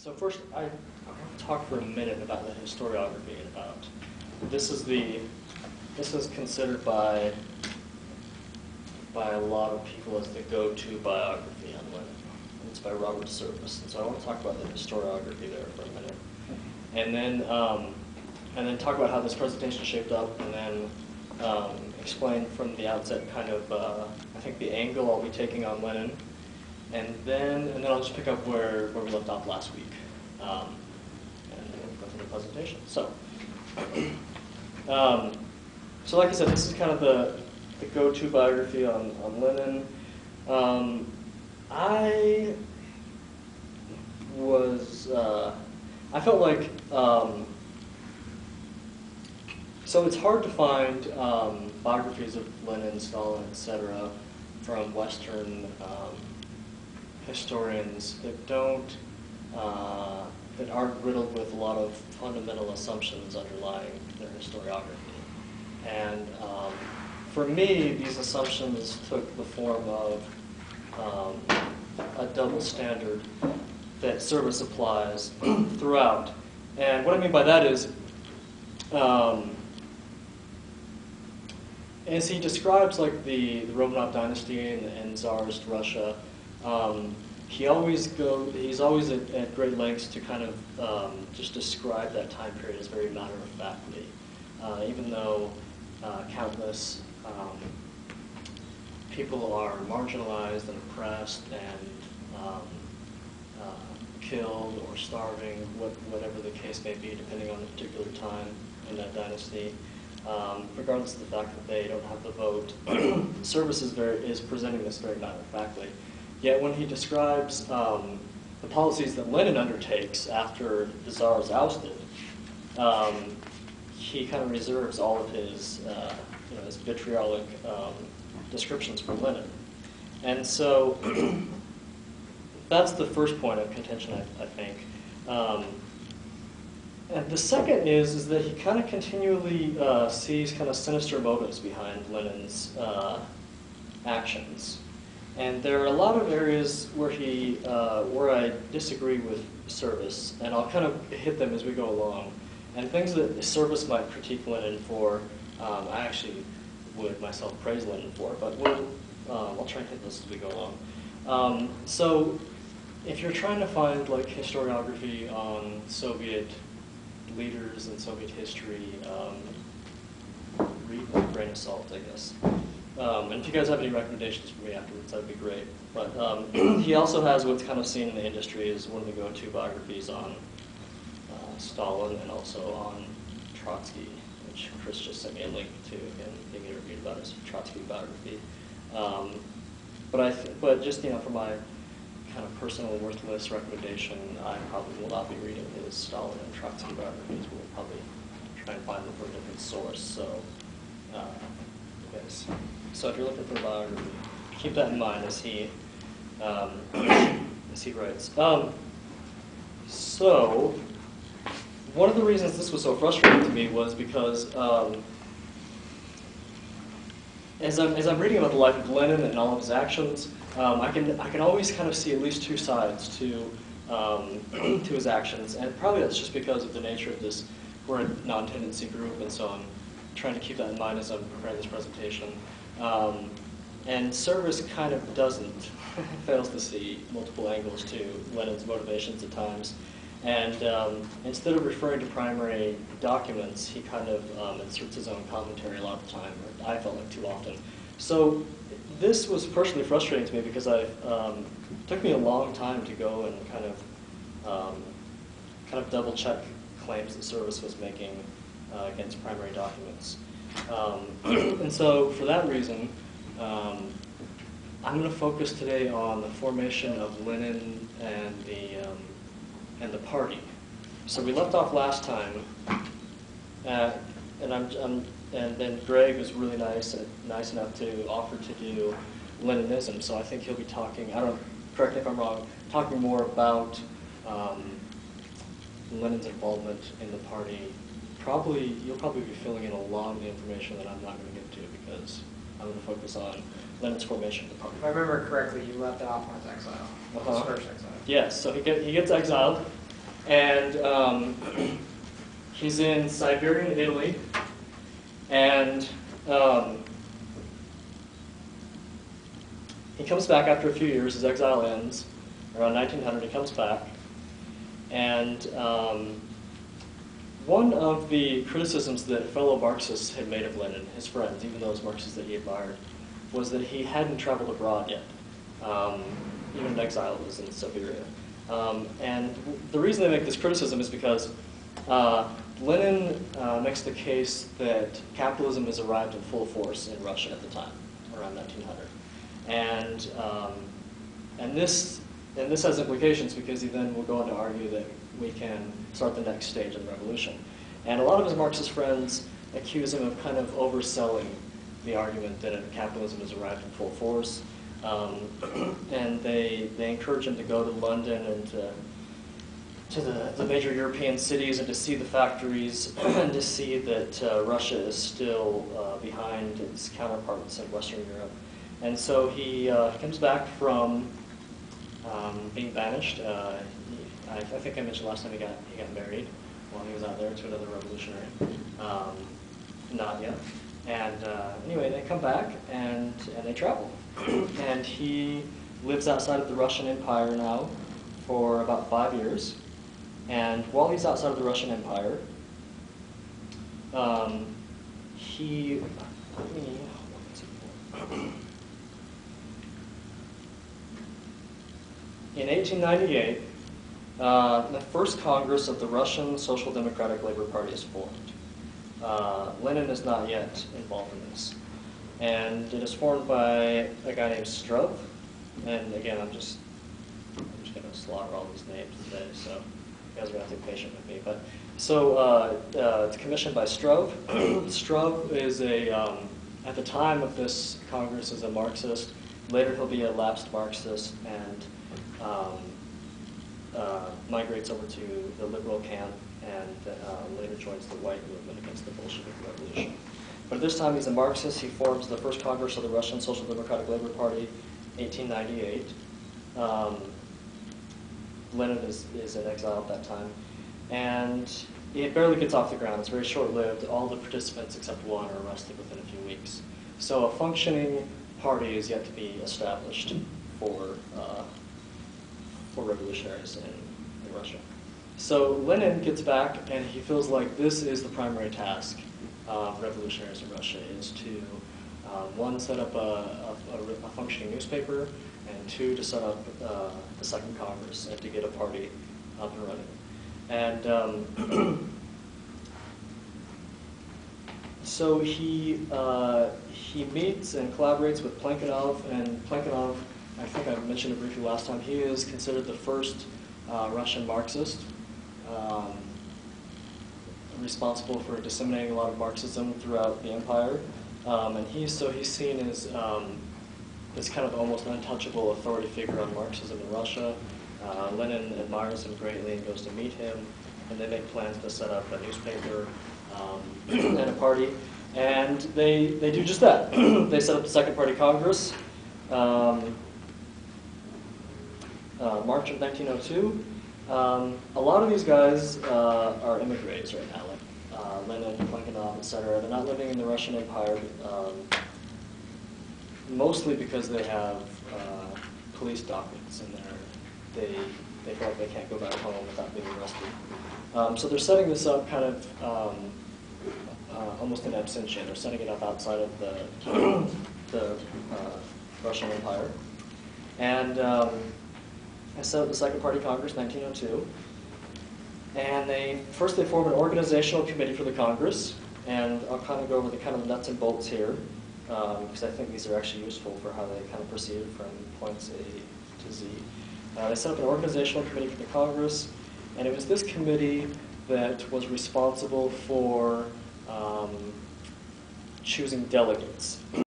So first, I want to talk for a minute about the historiography. This is considered by a lot of people as the go-to biography on Lenin. It's by Robert Service, and so I want to talk about the historiography there for a minute, and then talk about how this presentation shaped up, and then explain from the outset kind of I think the angle I'll be taking on Lenin, and then I'll just pick up where we left off last week, and then we'll go through the presentation. So, so like I said, this is kind of the go-to biography on Lenin. I felt like, so it's hard to find biographies of Lenin, Stalin, etc. from Western historians that that aren't riddled with a lot of fundamental assumptions underlying their historiography. And for me, these assumptions took the form of a double standard that Service applies throughout. And what I mean by that is, as just like the Romanov dynasty and Tsarist Russia, he's always at great lengths to kind of just describe that time period as very matter-of-factly, even though countless people are marginalized and oppressed and killed or starving, whatever the case may be, depending on the particular time in that dynasty. Regardless of the fact that they don't have the vote, Service is presenting this very matter-of-factly. Yet when he describes the policies that Lenin undertakes after the Tsar is ousted, he kind of reserves all of his, his vitriolic descriptions for Lenin. And so that's the first point of contention, I think. And the second is that he kind of continually sees kind of sinister motives behind Lenin's actions. And there are a lot of areas where where I disagree with Service, and I'll kind of hit them as we go along. And things that Service might critique Lenin for, I actually would myself praise Lenin for, but I'll try and hit this as we go along. So if you're trying to find like historiography on Soviet leaders and Soviet history, read with a grain of salt, I guess. And if you guys have any recommendations for me afterwards, that'd be great. But he also has what's kind of seen in the industry as one of the go-to biographies on Stalin and also on Trotsky, which Chris just sent me a link to, again, being interviewed about his Trotsky biography. But just for my kind of personal worthless recommendation, I probably will not be reading his Stalin and Trotsky biographies. We'll probably try and find them from a different source. So, so if you're looking for a biography, keep that in mind as he writes. So, one of the reasons this was so frustrating to me was because as I'm reading about the life of Lenin and all of his actions, I can always kind of see at least two sides to his actions, and probably that's just because of the nature of this. We're a non-tendency group, and so I'm trying to keep that in mind as I'm preparing this presentation. And Service kind of doesn't, fails to see multiple angles to Lenin's motivations at times. And instead of referring to primary documents, he kind of inserts his own commentary a lot of the time, or I felt like too often. So this was personally frustrating to me because it took me a long time to go and kind of double check claims that Service was making against primary documents. And so for that reason, I'm going to focus today on the formation of Lenin and the party. So we left off last time, and then Greg was really nice enough to offer to do Leninism. So I think he'll be talking. Correct me if I'm wrong. Talking more about Lenin's involvement in the party. You'll probably be filling in a lot of the information that I'm not going to get to because I'm going to focus on Lenin's formation of the party. If I remember correctly, you left off on his exile. His first exile. Yes, so he gets exiled, And he's in Siberian Italy, and he comes back after a few years. His exile ends around 1900. He comes back, and one of the criticisms that fellow Marxists had made of Lenin, his friends, even those Marxists that he admired, was that he hadn't traveled abroad yet. Even in exile, was in Siberia. And the reason they make this criticism is because Lenin makes the case that capitalism has arrived in full force in Russia at the time, around 1900. And this has implications because he then will go on to argue that we can start the next stage of the revolution. And a lot of his Marxist friends accuse him of kind of overselling the argument that capitalism has arrived in full force. And they encourage him to go to London and to the major European cities and to see the factories and to see that Russia is still behind its counterparts in Western Europe. And so he comes back from being banished. I think I mentioned last time he got married while he was out there to another revolutionary. Not yet. And anyway, they come back and they travel. And he lives outside of the Russian Empire now for about 5 years. And while he's outside of the Russian Empire, in 1898, the first Congress of the Russian Social Democratic Labor Party is formed. Lenin is not yet involved in this. And it is formed by a guy named Struve. And again, I'm just going to slaughter all these names today, so you guys are going to have to be patient with me. But so it's commissioned by Struve. Struve is at the time of this Congress, is a Marxist. Later, he'll be a lapsed Marxist and migrates over to the liberal camp and later joins the white movement against the Bolshevik Revolution. But at this time, he's a Marxist. He forms the first Congress of the Russian Social Democratic Labor Party, 1898. Lenin is in exile at that time. And it barely gets off the ground. It's very short-lived. All the participants except one are arrested within a few weeks. So a functioning party is yet to be established for revolutionaries in Russia. So Lenin gets back, and he feels like this is the primary task of revolutionaries in Russia, is to, one, set up a functioning newspaper, and two, to set up the Second Congress and to get a party up and running. And so he meets and collaborates with Plekhanov, and Plekhanov, I think I mentioned it briefly last time, he is considered the first Russian Marxist, responsible for disseminating a lot of Marxism throughout the empire. And he's seen as this kind of almost untouchable authority figure on Marxism in Russia. Lenin admires him greatly and goes to meet him, and they make plans to set up a newspaper and a party. And they do just that. They set up the Second Party Congress, March of 1902. A lot of these guys are emigres right now, like Lenin, Plekhanov, etc. They're not living in the Russian Empire, mostly because they have police dockets and they feel like they can't go back home without being arrested. So they're setting this up kind of almost in absentia. They're setting it up outside of the Russian Empire. And I set up the Second Party Congress, 1902. And first they form an organizational committee for the Congress. And I'll kind of go over the kind of nuts and bolts here, because I think these are actually useful for how they kind of proceed from points A to Z. They set up an organizational committee for the Congress, and it was this committee that was responsible for choosing delegates.